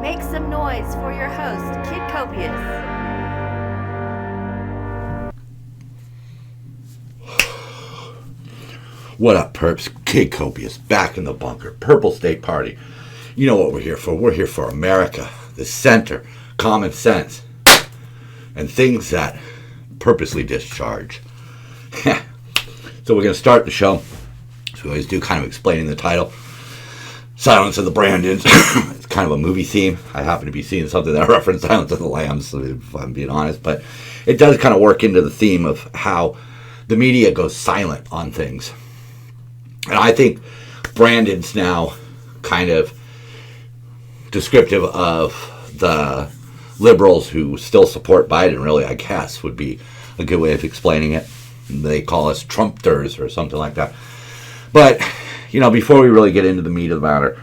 Make some noise for your host, Kid Copious. What up, perps? Kid Copious, back in the bunker. Purple State Party. You know what we're here for. We're here for America, the center, common sense, and things that purposely discharge. So we're going to start the show, as we always do, kind of explaining the title. Silence of the Brandons. It's kind of a movie theme. I happen to be seeing something that references Silence of the Lambs, if I'm being honest. But it does kind of work into the theme of how the media goes silent on things. And I think Brandon's now kind of descriptive of the liberals who still support Biden, really, I guess, would be a good way of explaining it. They call us Trumpters or something like that. But, you know, before we really get into the meat of the matter,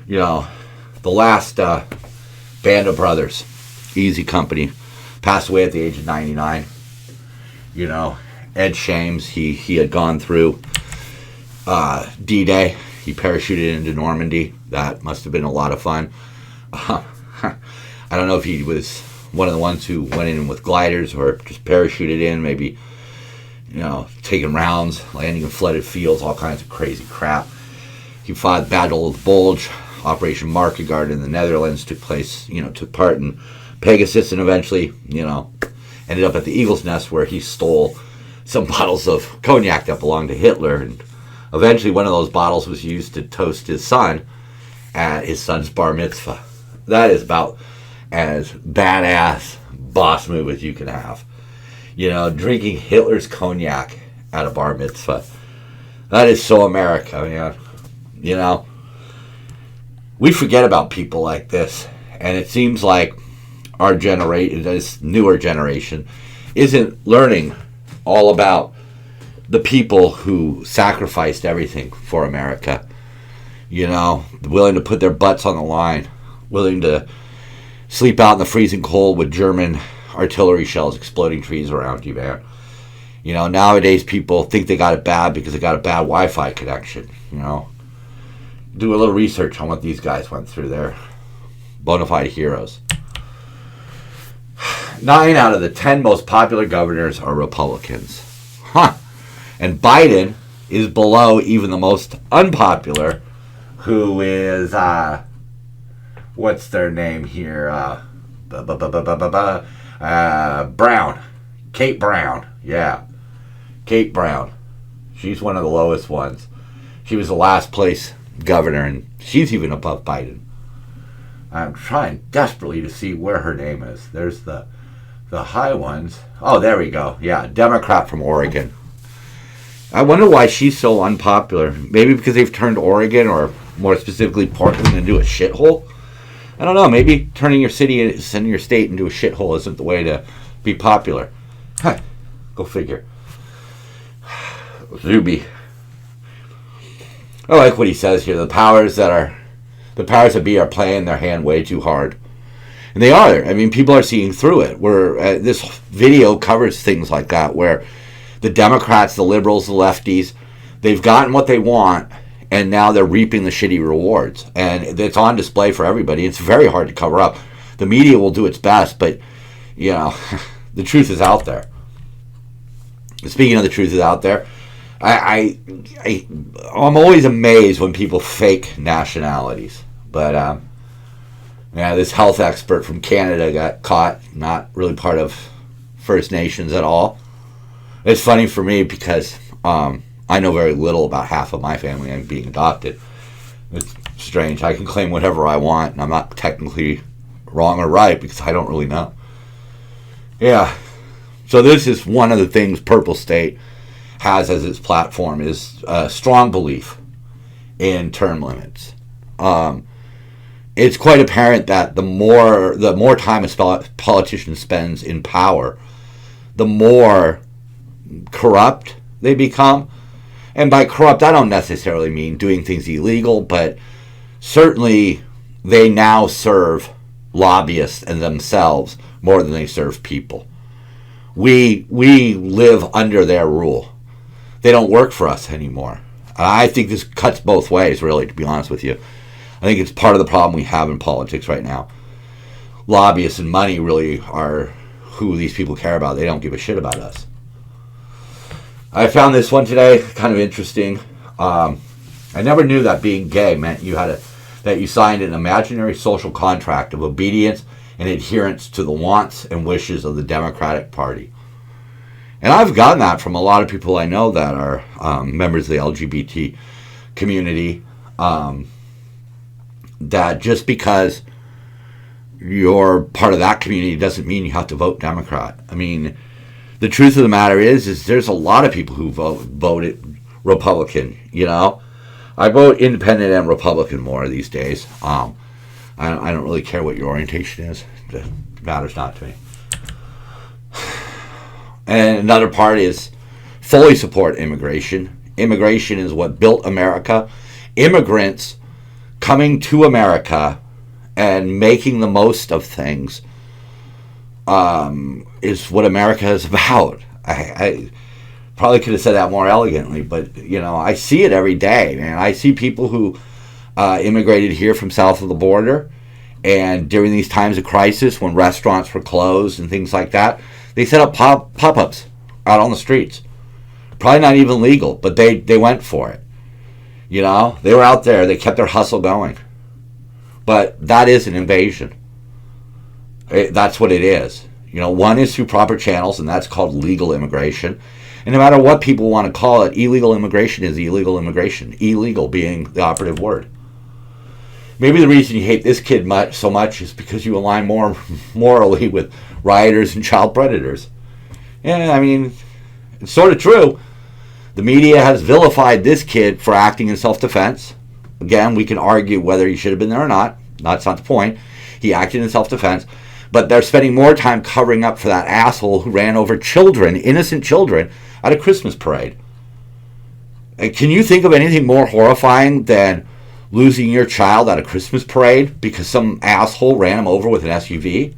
you know, the last band of brothers, Easy Company, passed away at the age of 99. You know, Ed Shames, he had gone through D-Day. He parachuted into Normandy. That must have been a lot of fun. I don't know if he was one of the ones who went in with gliders or just parachuted in, maybe, you know, taking rounds, landing in flooded fields, all kinds of crazy crap. He fought Battle of the Bulge, Operation Market Guard in the Netherlands, took part in Pegasus, and eventually, you know, ended up at the Eagle's Nest, where he stole some bottles of cognac that belonged to Hitler, and eventually one of those bottles was used to toast his son at his son's bar mitzvah. That is about as badass boss move as you can have. You know, drinking Hitler's cognac at a bar mitzvah. That is so America, man. You know, we forget about people like this, and it seems like our generation, this newer generation, isn't learning all about the people who sacrificed everything for America. You know, willing to put their butts on the line, willing to sleep out in the freezing cold with German artillery shells exploding trees around you, man. You know, nowadays people think they got it bad because they got a bad Wi-Fi connection. You know, do a little research on what these guys went through. They're bona fide heroes. 9 out of the 10 most popular governors are Republicans. Huh. And Biden is below even the most unpopular, who is, what's their name here? Brown. Kate Brown. Yeah. Kate Brown. She's one of the lowest ones. She was the last place governor, and she's even above Biden. I'm trying desperately to see where her name is. There's the high ones. Oh, there we go. Yeah, Democrat from Oregon. I wonder why she's so unpopular. Maybe because they've turned Oregon, or more specifically Portland, into a shithole? I don't know. Maybe turning your city, sending your state into a shithole isn't the way to be popular. Huh. Go figure. Zuby. I like what he says here. The powers that be are playing their hand way too hard. And they are. I mean, people are seeing through it. This video covers things like that, where the Democrats, the liberals, the lefties, they've gotten what they want, and now they're reaping the shitty rewards. And it's on display for everybody. It's very hard to cover up. The media will do its best, but, you know, the truth is out there. Speaking of the truth is out there, I'm always amazed when people fake nationalities. But, yeah, this health expert from Canada got caught, not really part of First Nations at all. It's funny for me because I know very little about half of my family. I'm being adopted. It's strange. I can claim whatever I want, and I'm not technically wrong or right because I don't really know. Yeah. So this is one of the things Purple State has as its platform, is a strong belief in term limits. It's quite apparent that the more time a politician spends in power, the more corrupt they become. And by corrupt, I don't necessarily mean doing things illegal, but certainly they now serve lobbyists and themselves more than they serve people. We live under their rule. They don't work for us anymore. I think this cuts both ways, really, to be honest with you. I think it's part of the problem we have in politics right now. Lobbyists and money really are who these people care about. They don't give a shit about us. I found this one today kind of interesting. I never knew that being gay meant that you signed an imaginary social contract of obedience and adherence to the wants and wishes of the Democratic Party. And I've gotten that from a lot of people I know that are members of the LGBT community, that just because you're part of that community doesn't mean you have to vote Democrat. I mean, the truth of the matter is there's a lot of people who voted Republican, you know. I vote independent and Republican more these days. I don't really care what your orientation is. It matters not to me. And another part is fully support immigration. Immigration is what built America. Immigrants coming to America and making the most of things is what America is about. I probably could have said that more elegantly, but, you know, I see it every day, man. I see people who immigrated here from south of the border, and during these times of crisis when restaurants were closed and things like that, they set up pop-ups out on the streets. Probably not even legal, but they went for it. You know, they were out there. They kept their hustle going. But that is an invasion. That's what it is. You know, one is through proper channels, and that's called legal immigration. And no matter what people want to call it, illegal immigration is illegal immigration. Illegal being the operative word. Maybe the reason you hate this kid so much is because you align more morally with rioters and child predators. Yeah, I mean, it's sort of true. The media has vilified this kid for acting in self-defense. Again, we can argue whether he should have been there or not. That's not the point. He acted in self-defense. But they're spending more time covering up for that asshole who ran over children, innocent children, at a Christmas parade. And can you think of anything more horrifying than losing your child at a Christmas parade because some asshole ran him over with an SUV?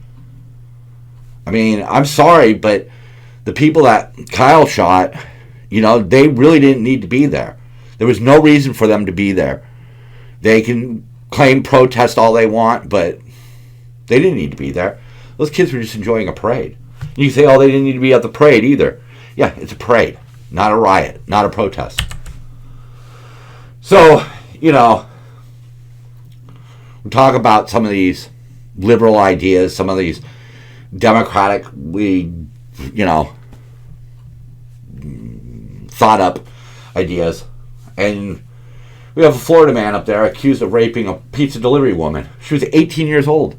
I mean, I'm sorry, but the people that Kyle shot, you know, they really didn't need to be there. There was no reason for them to be there. They can claim protest all they want, but they didn't need to be there. Those kids were just enjoying a parade. You say, oh, they didn't need to be at the parade either. Yeah, it's a parade, not a riot, not a protest. So, you know, we talk about some of these liberal ideas, some of these democratically, you know, thought up ideas. And we have a Florida man up there accused of raping a pizza delivery woman. She was 18 years old.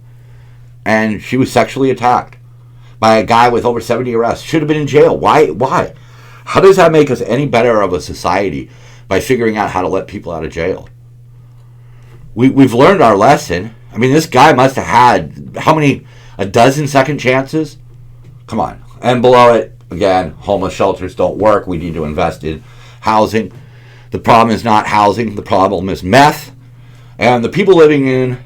And she was sexually attacked by a guy with over 70 arrests. Should have been in jail. Why? How does that make us any better of a society by figuring out how to let people out of jail? We've learned our lesson. I mean, this guy must have had, how many, a dozen second chances? Come on. And below it, again, homeless shelters don't work. We need to invest in housing. The problem is not housing. The problem is meth. And the people living in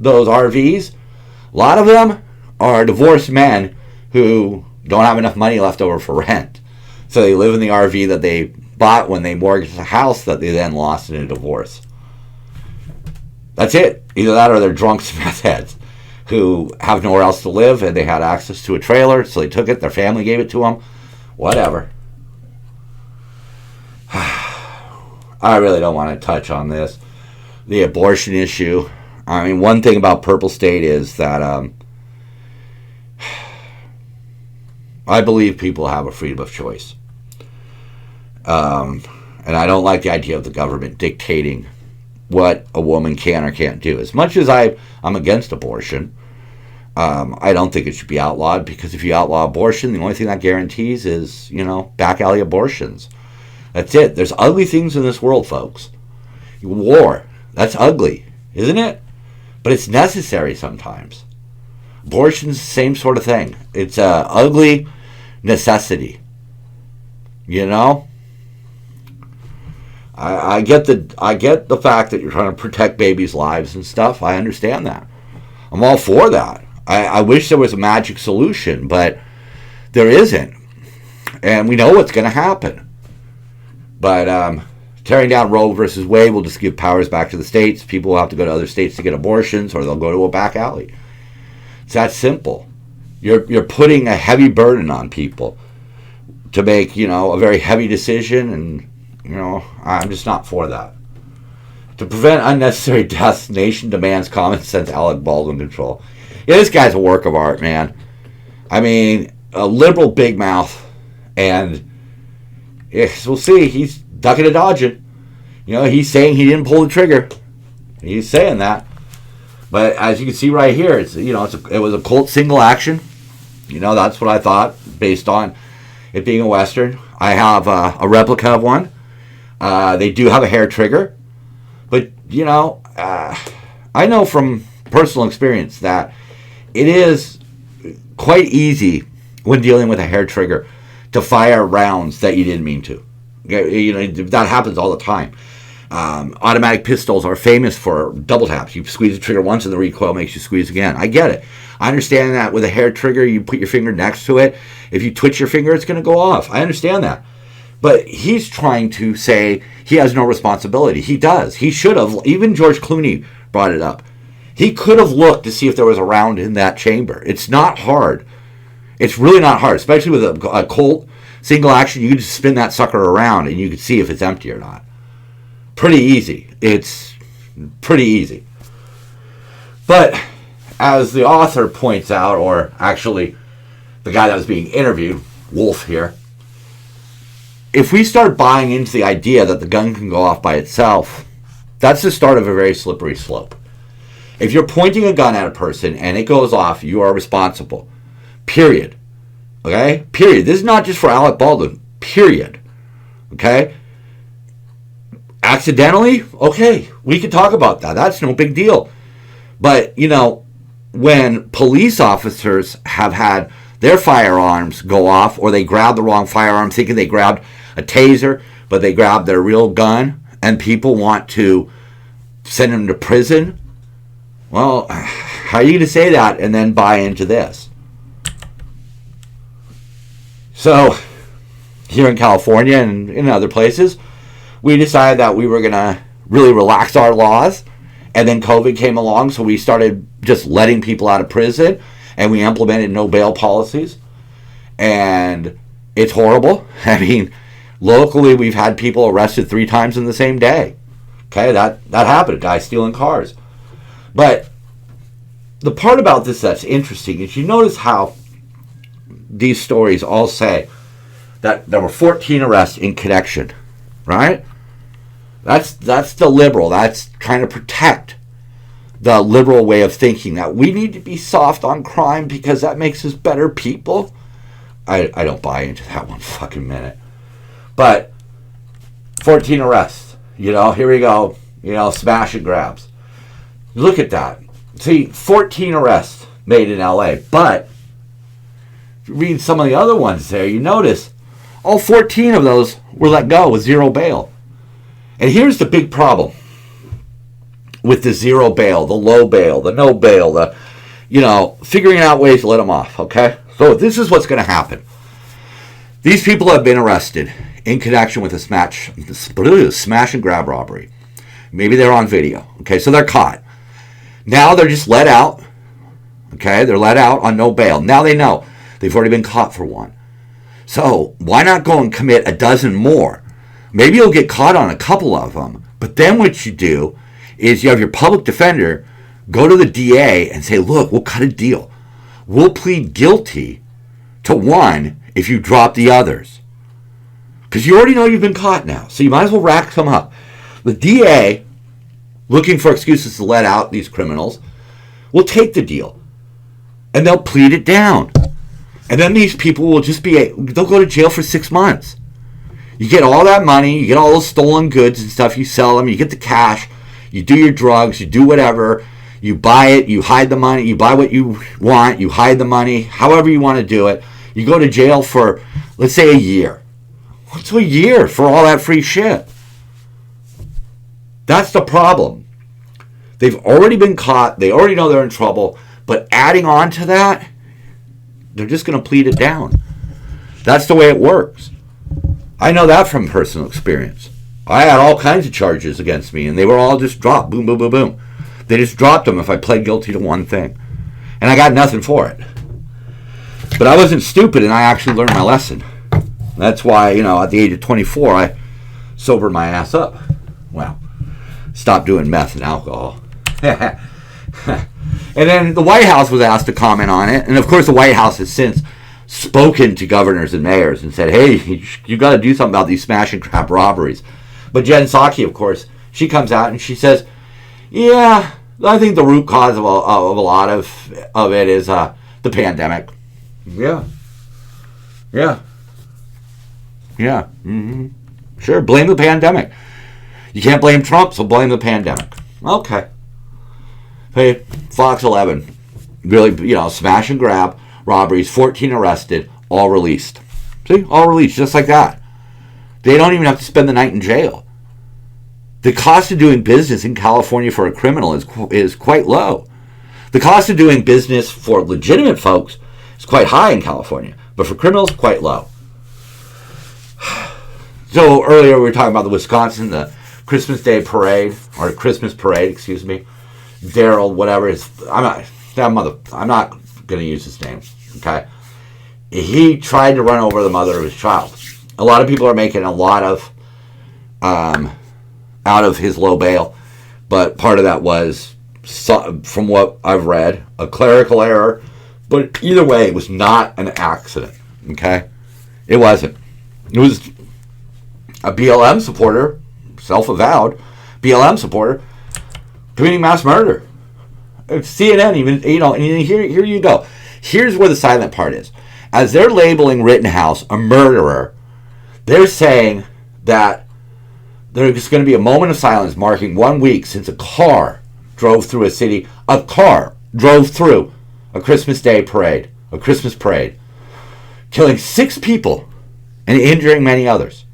those RVs, a lot of them are divorced men who don't have enough money left over for rent. So they live in the RV that they bought when they mortgaged a house that they then lost in a divorce. That's it. Either that or they're drunks meth heads who have nowhere else to live and they had access to a trailer, so they took it, their family gave it to them. Whatever. I really don't want to touch on this. The abortion issue. I mean, one thing about Purple State is that I believe people have a freedom of choice. And I don't like the idea of the government dictating what a woman can or can't do. As much as I'm against abortion, I don't think it should be outlawed, because if you outlaw abortion, the only thing that guarantees is, you know, back alley abortions. That's it. There's ugly things in this world, folks. War. That's ugly, isn't it? But it's necessary sometimes. Abortion's the same sort of thing. It's a ugly necessity. You know? I get the fact that you're trying to protect babies' lives and stuff. I understand that. I'm all for that. I wish there was a magic solution, but there isn't. And we know what's going to happen. But Tearing down Roe versus Wade will just give powers back to the states. People will have to go to other states to get abortions, or they'll go to a back alley. It's that simple. You're putting a heavy burden on people to make, a very heavy decision, and, I'm just not for that. To prevent unnecessary deaths, nation demands common sense Alec Baldwin control. Yeah, this guy's a work of art, man. I mean, a liberal big mouth, and we'll see. He's ducking and dodging. He's saying he didn't pull the trigger. He's saying that. But as you can see right here, it was a Colt single action. That's what I thought, based on it being a Western. I have a replica of one. They do have a hair trigger. But, I know from personal experience that it is quite easy when dealing with a hair trigger to fire rounds that you didn't mean to. That happens all the time. Automatic pistols are famous for double taps. You squeeze the trigger once and the recoil makes you squeeze again. I get it. I understand that with a hair trigger, you put your finger next to it. If you twitch your finger, it's going to go off. I understand that. But he's trying to say he has no responsibility. He does. He should have. Even George Clooney brought it up. He could have looked to see if there was a round in that chamber. It's not hard. It's really not hard, especially with a Colt single action. You can just spin that sucker around and you can see if it's empty or not. Pretty easy. It's pretty easy. But as the author points out, or actually the guy that was being interviewed, Wolf here, if we start buying into the idea that the gun can go off by itself, that's the start of a very slippery slope. If you're pointing a gun at a person and it goes off, you are responsible. Period. Okay? Period. This is not just for Alec Baldwin. Period. Okay? Accidentally? Okay. We can talk about that. That's no big deal. But, when police officers have had their firearms go off, or they grab the wrong firearm thinking they grabbed a taser, but they grabbed their real gun, and people want to send them to prison, well, how are you going to say that and then buy into this? So, here in California and in other places, we decided that we were going to really relax our laws, and then COVID came along, so we started just letting people out of prison, and we implemented no bail policies, and it's horrible. I mean, locally, we've had people arrested 3 times in the same day. Okay, that happened, guys stealing cars. But the part about this that's interesting is you notice how these stories all say that there were 14 arrests in connection, right? That's the liberal. That's trying to protect the liberal way of thinking, that we need to be soft on crime because that makes us better people. I don't buy into that one fucking minute. But 14 arrests, here we go, smash and grabs. Look at that. See, 14 arrests made in LA, but if you read some of the other ones there, you notice all 14 of those were let go with zero bail. And here's the big problem with the zero bail, the low bail, the no bail, the, figuring out ways to let them off, okay? So this is what's going to happen. These people have been arrested in connection with a smash and grab robbery. Maybe they're on video, okay? So they're caught. Now they're just let out, okay? They're let out on no bail. Now they know they've already been caught for one. So why not go and commit a dozen more? Maybe you'll get caught on a couple of them, but then what you do is you have your public defender go to the DA and say, look, we'll cut a deal. We'll plead guilty to one if you drop the others. Because you already know you've been caught now, so you might as well rack them up. The DA, looking for excuses to let out these criminals, will take the deal. And they'll plead it down. And then these people will they'll go to jail for 6 months. You get all that money, you get all those stolen goods and stuff, you sell them, you get the cash, you do your drugs, you do whatever, you buy it, you hide the money, you buy what you want, you hide the money, however you want to do it. You go to jail for, let's say, a year. What's a year for all that free shit? That's the problem. They've already been caught, they already know they're in trouble, but adding on to that, they're just going to plead it down. That's the way it works. I know that from personal experience. I had all kinds of charges against me, and they were all just dropped. Boom, boom, boom, boom. They just dropped them if I pled guilty to one thing. And I got nothing for it. But I wasn't stupid, and I actually learned my lesson. That's why, at the age of 24, I sobered my ass up. Well, stopped doing meth and alcohol. And then the White House was asked to comment on it. And, of course, the White House has since spoken to governors and mayors and said, hey, you got to do something about these smash and grab robberies. But Jen Psaki, of course, she comes out and she says, yeah, I think the root cause of a lot of it is the pandemic. Yeah. Mm-hmm. Sure, blame the pandemic. You can't blame Trump, so blame the pandemic. Okay. Hey, Fox 11, really, smash and grab robberies, 14 arrested, all released. See, all released, just like that. They don't even have to spend the night in jail. The cost of doing business in California for a criminal is quite low. The cost of doing business for legitimate folks is quite high in California, but for criminals, quite low. So earlier we were talking about the Wisconsin, the Christmas Day parade, or Christmas parade, excuse me. Daryl, whatever his, I'm not going to use his name, okay? He tried to run over the mother of his child. A lot of people are making a lot of out of his low bail, but part of that was, from what I've read, a clerical error. But either way, it was not an accident, okay? It wasn't. It was a BLM supporter, self-avowed BLM supporter, committing mass murder. CNN even, and here you go. Here's where the silent part is. As they're labeling Rittenhouse a murderer, they're saying that there's going to be a moment of silence marking 1 week since a car drove through a city. A car drove through a Christmas Day parade, a Christmas parade, killing 6 people and injuring many others.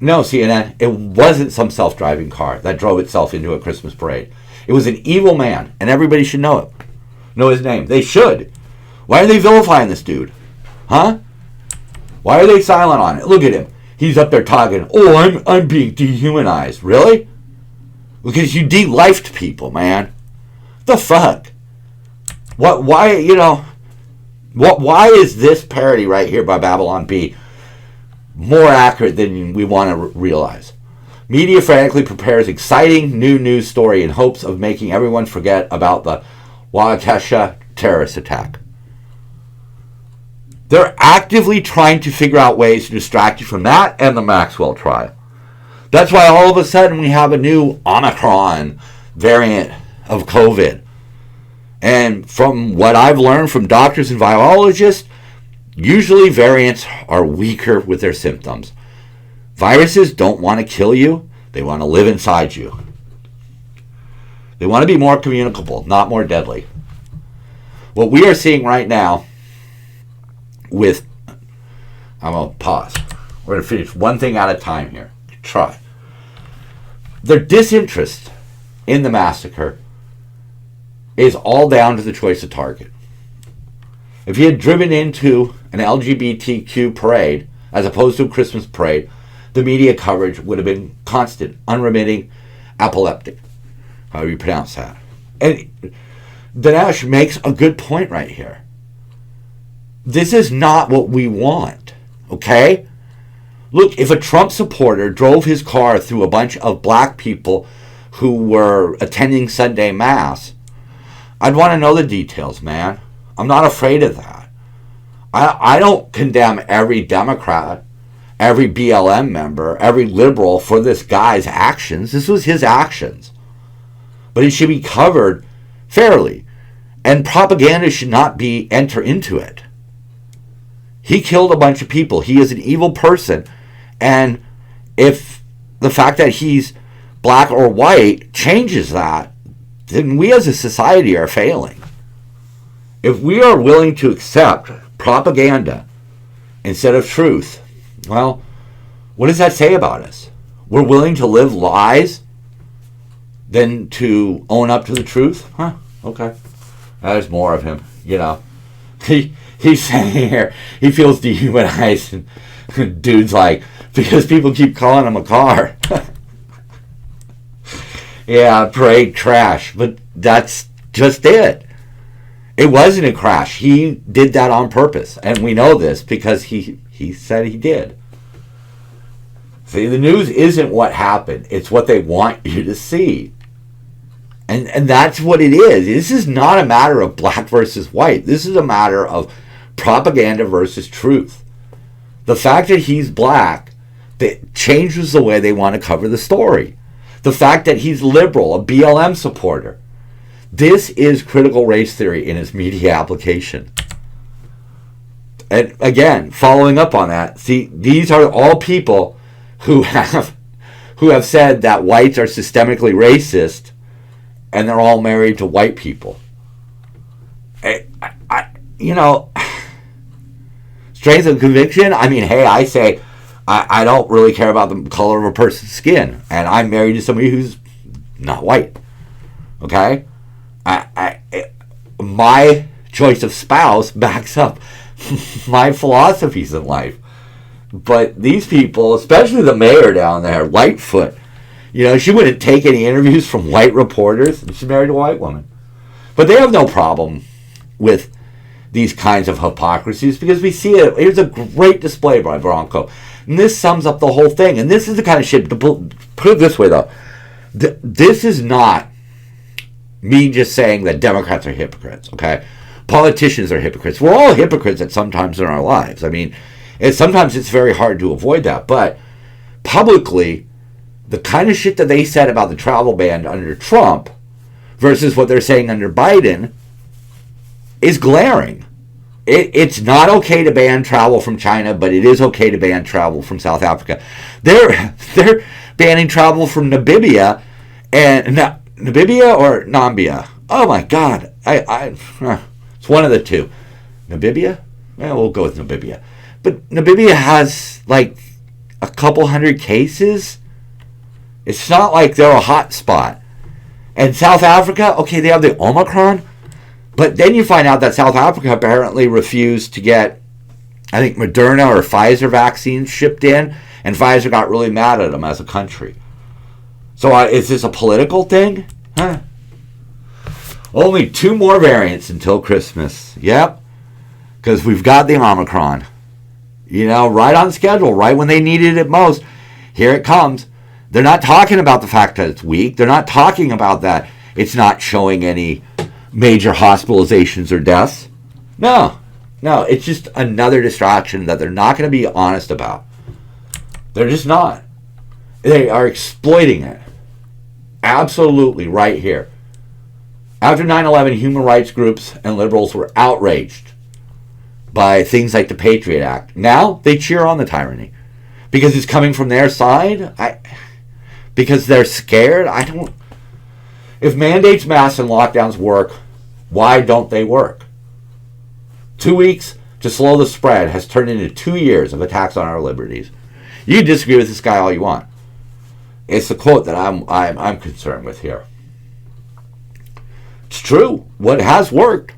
No, CNN, it wasn't some self-driving car that drove itself into a Christmas parade. It was an evil man, and everybody should know it. Know his name. They should. Why are they vilifying this dude? Huh? Why are they silent on it? Look at him. He's up there talking, oh, I'm being dehumanized. Really? Because you de-lifed people, man. The fuck? What? Why, why is this parody right here by Babylon Bee more accurate than we want to realize? Media frantically prepares exciting new news story in hopes of making everyone forget about the Waukesha terrorist attack. They're actively trying to figure out ways to distract you from that and the Maxwell trial. That's why all of a sudden we have a new Omicron variant of COVID. And from what I've learned from doctors and virologists, usually variants are weaker with their symptoms. Viruses don't want to kill you. They want to live inside you. They want to be more communicable, not more deadly. What we are seeing right now with, I'm going to pause. We're going to finish one thing at a time here. Try. Their disinterest in the massacre is all down to the choice of target. If he had driven into an LGBTQ parade as opposed to a Christmas parade, the media coverage would have been constant, unremitting, epileptic, however you pronounce that. And Dinesh makes a good point right here. This is not what we want, okay? Look, if a Trump supporter drove his car through a bunch of black people who were attending Sunday Mass, I'd want to know the details, man. I'm not afraid of that. I don't condemn every Democrat, every BLM member, every liberal for this guy's actions. This was his actions. But it should be covered fairly. And propaganda should not enter into it. He killed a bunch of people. He is an evil person. And if the fact that he's black or white changes that, then we as a society are failing. If we are willing to accept propaganda instead of truth, well, what does that say about us? We're willing to live lies than to own up to the truth? Huh, okay. There's more of him, He's saying here, he feels dehumanized. And dude's like, because people keep calling him a car. Yeah, parade crash, but that's just it. It wasn't a crash. He did that on purpose, and we know this because he said he did. See, the news isn't what happened. It's what they want you to see. And that's what it is. This is not a matter of black versus white. This is a matter of propaganda versus truth. The fact that he's black, that changes the way they want to cover the story. The fact that he's liberal, a BLM supporter. This is critical race theory in its media application. And again, following up on that, see, these are all people who have said that whites are systemically racist, and they're all married to white people. Strength of conviction. I mean, hey, I say I don't really care about the color of a person's skin, and I'm married to somebody who's not white. Okay, my choice of spouse backs up my philosophies in life. But these people, especially the mayor down there, Lightfoot, she wouldn't take any interviews from white reporters, and she's married to a white woman. But they have no problem with these kinds of hypocrisies because we see it. Here's a great display by Bronco. And this sums up the whole thing. And this is the kind of shit, to put it this way though, this is not me just saying that Democrats are hypocrites, okay? Politicians are hypocrites. We're all hypocrites at some times in our lives. I mean, sometimes it's very hard to avoid that. But publicly, the kind of shit that they said about the travel ban under Trump versus what they're saying under Biden is glaring. It's not okay to ban travel from China, but it is okay to ban travel from South Africa. They're banning travel from Namibia and Namibia or Nambia. Oh my God! It's one of the two. Namibia? Well, we'll go with Namibia. But Namibia has like a couple hundred cases. It's not like they're a hot spot. And South Africa, okay, they have the Omicron. But then you find out that South Africa apparently refused to get, I think, Moderna or Pfizer vaccines shipped in. And Pfizer got really mad at them as a country. So is this a political thing? Huh? Only 2 more variants until Christmas. Yep. Because we've got the Omicron. Right on schedule, right when they needed it most. Here it comes. They're not talking about the fact that it's weak. They're not talking about that it's not showing any major hospitalizations or deaths. No, it's just another distraction that they're not going to be honest about. They're just not. They are exploiting it. Absolutely right here. After 9/11, human rights groups and liberals were outraged by things like the Patriot Act. Now they cheer on the tyranny because it's coming from their side. Because they're scared. If mandates, masks, and lockdowns work, why don't they work? 2 weeks to slow the spread has turned into 2 years of attacks on our liberties. You can disagree with this guy all you want. It's the quote that I'm concerned with here. It's true. What has worked?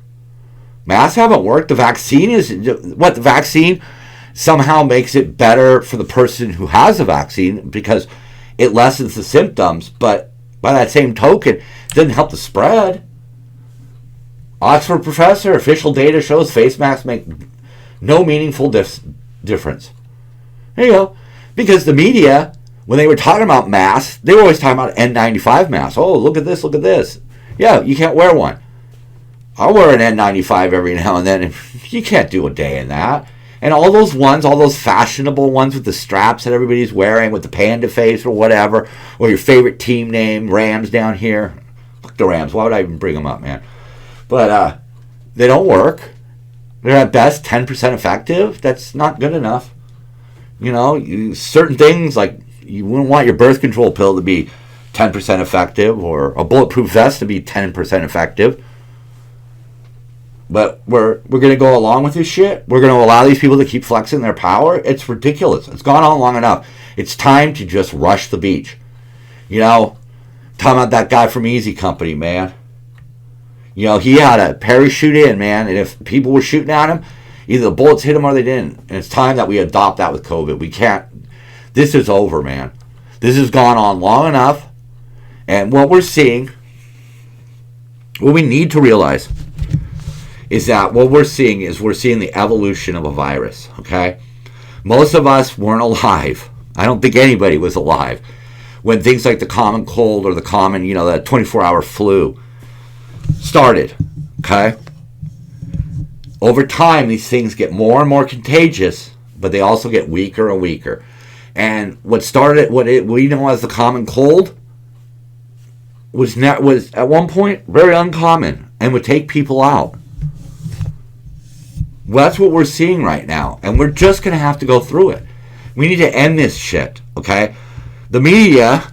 Masks haven't worked. The vaccine somehow makes it better for the person who has a vaccine because it lessens the symptoms, but by that same token, it doesn't help the spread. Oxford professor, official data shows face masks make no meaningful difference. There you go. Because the media, when they were talking about masks, they were always talking about N95 masks. Oh, look at this, look at this. Yeah, you can't wear one. I'll wear an N95 every now and then. You can't do a day in that. And all those ones, all those fashionable ones with the straps that everybody's wearing, with the panda face or whatever, or your favorite team name, Rams down here. Fuck the Rams. Why would I even bring them up, man? But they don't work. They're at best 10% effective. That's not good enough. Certain things like you wouldn't want your birth control pill to be 10% effective or a bulletproof vest to be 10% effective. But we're going to go along with this shit. We're going to allow these people to keep flexing their power. It's ridiculous. It's gone on long enough. It's time to just rush the beach. Talking about that guy from Easy Company, man. He had a parachute in, man. And if people were shooting at him, either the bullets hit him or they didn't. And it's time that we adopt that with COVID. We can't. This is over, man. This has gone on long enough. And what we're seeing, what we need to realize is that what we're seeing is we're seeing the evolution of a virus, okay? Most of us weren't alive. I don't think anybody was alive when things like the common cold or the common, the 24-hour flu started, okay? Over time, these things get more and more contagious, but they also get weaker and weaker. And what started, we know as the common cold, was at one point very uncommon and would take people out. Well, that's what we're seeing right now, and we're just going to have to go through it. We need to end this shit, okay? The media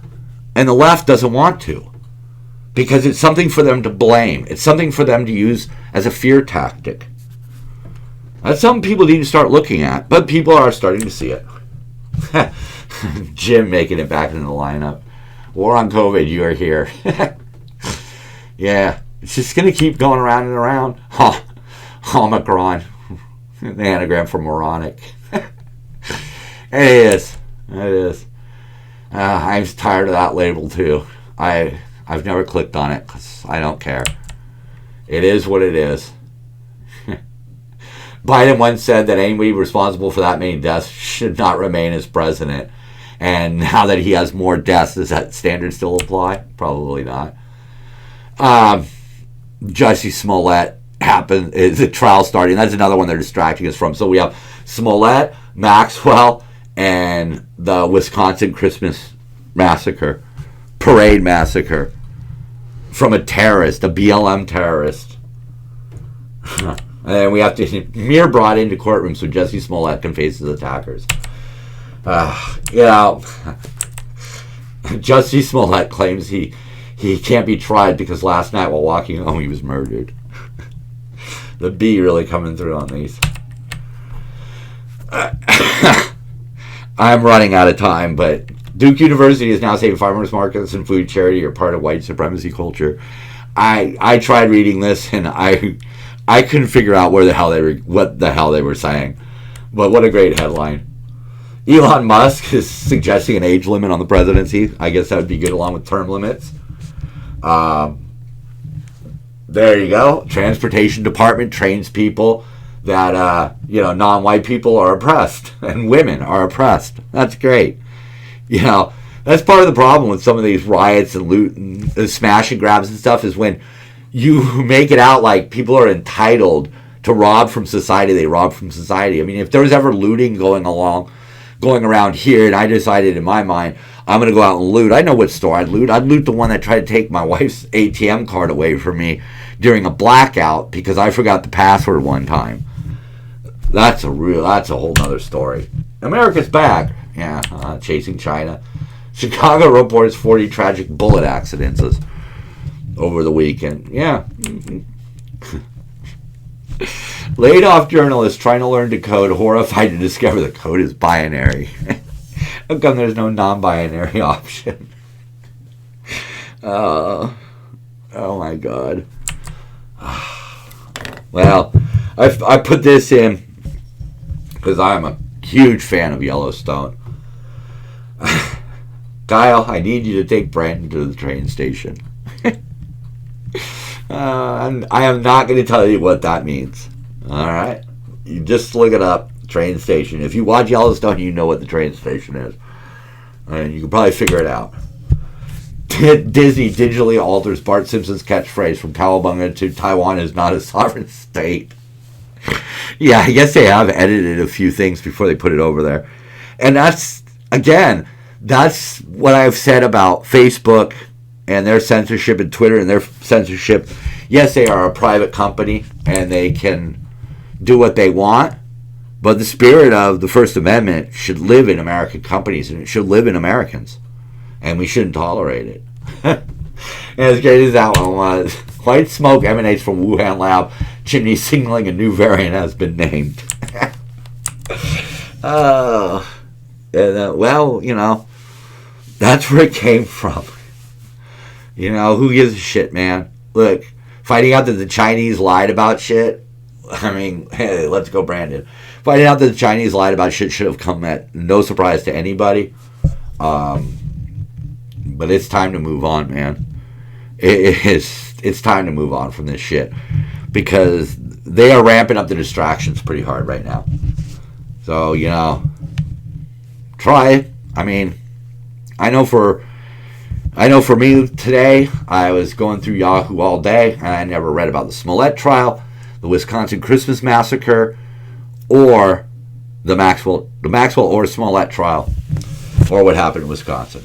and the left doesn't want to, because it's something for them to blame. It's something for them to use as a fear tactic. That's something people need to start looking at, but people are starting to see it. Jim making it back into the lineup. War on COVID, you are here. Yeah, it's just going to keep going around and around. Omicron. The anagram for moronic. It is. I'm tired of that label too. I've never clicked on it because I don't care. It is what it is. Biden once said that anybody responsible for that many deaths should not remain as president. And now that he has more deaths, does that standard still apply? Probably not. Jussie Smollett is a trial starting. That's another one they're distracting us from. So we have Smollett, Maxwell, and the Wisconsin Christmas massacre, parade massacre, from a terrorist, a BLM terrorist. And we have to Mir brought into courtroom so Jussie Smollett can face his attackers. Jussie Smollett claims he can't be tried because last night while walking home he was murdered. The B really coming through on these. I'm running out of time, but Duke University is now saying farmers markets and food charity are part of white supremacy culture. I tried reading this and I couldn't figure out what the hell they were saying. But what a great headline. Elon Musk is suggesting an age limit on the presidency. I guess that would be good along with term limits. There you go. Transportation Department trains people that, non-white people are oppressed and women are oppressed. That's great. That's part of the problem with some of these riots and loot and smash and grabs and stuff is when you make it out like people are entitled to rob from society, they rob from society. I mean, if there was ever looting going around here, and I decided in my mind, I'm going to go out and loot. I know what store I'd loot. I'd loot the one that tried to take my wife's ATM card away from me during a blackout because I forgot the password one time. That's a whole nother story. America's back. Yeah, chasing China. Chicago reports 40 tragic bullet accidents over the weekend. Yeah. Laid off journalist trying to learn to code, horrified to discover the code is binary. How come there's no non-binary option? Oh my God. Well, I put this in because I'm a huge fan of Yellowstone. Kyle, I need you to take Brandon to the train station. I am not going to tell you what that means. All right? You just look it up, train station. If you watch Yellowstone, you know what the train station is. And you can probably figure it out. Disney digitally alters Bart Simpson's catchphrase from Cowabunga to Taiwan is not a sovereign state. Yeah, I guess they have edited a few things before they put it over there. And that's what I've said about Facebook and their censorship and Twitter and their censorship. Yes, they are a private company and they can do what they want, but the spirit of the First Amendment should live in American companies and it should live in Americans, and we shouldn't tolerate it. And as great as that one was, white smoke emanates from Wuhan lab, chimney signaling a new variant has been named. That's where it came from. Who gives a shit, man? Look, finding out that the Chinese lied about shit, I mean, hey, let's go, Brandon. Finding out that the Chinese lied about shit should have come at no surprise to anybody. But it's time to move on, man. It's time to move on from this shit. Because they are ramping up the distractions pretty hard right now. So, try it. I mean, I know for me today, I was going through Yahoo all day, and I never read about the Smollett trial, the Wisconsin Christmas massacre, or the Maxwell or Smollett trial, or what happened in Wisconsin,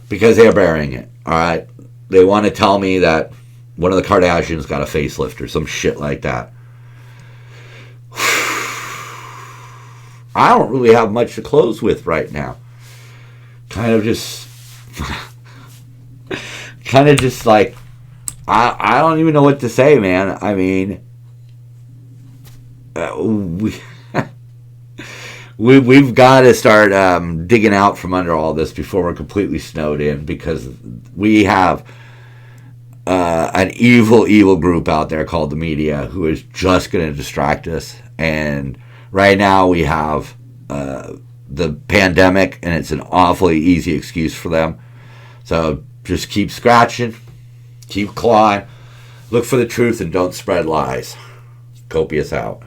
because they are burying it. All right, they want to tell me that one of the Kardashians got a facelift or some shit like that. I don't really have much to close with right now. Kind of just like, I don't even know what to say, man. I mean, we've got to start digging out from under all this before we're completely snowed in, because we have an evil group out there called the media who is just going to distract us. And right now we have the pandemic, and it's an awfully easy excuse for them. So just keep scratching, keep clawing, look for the truth, and don't spread lies. Copious out.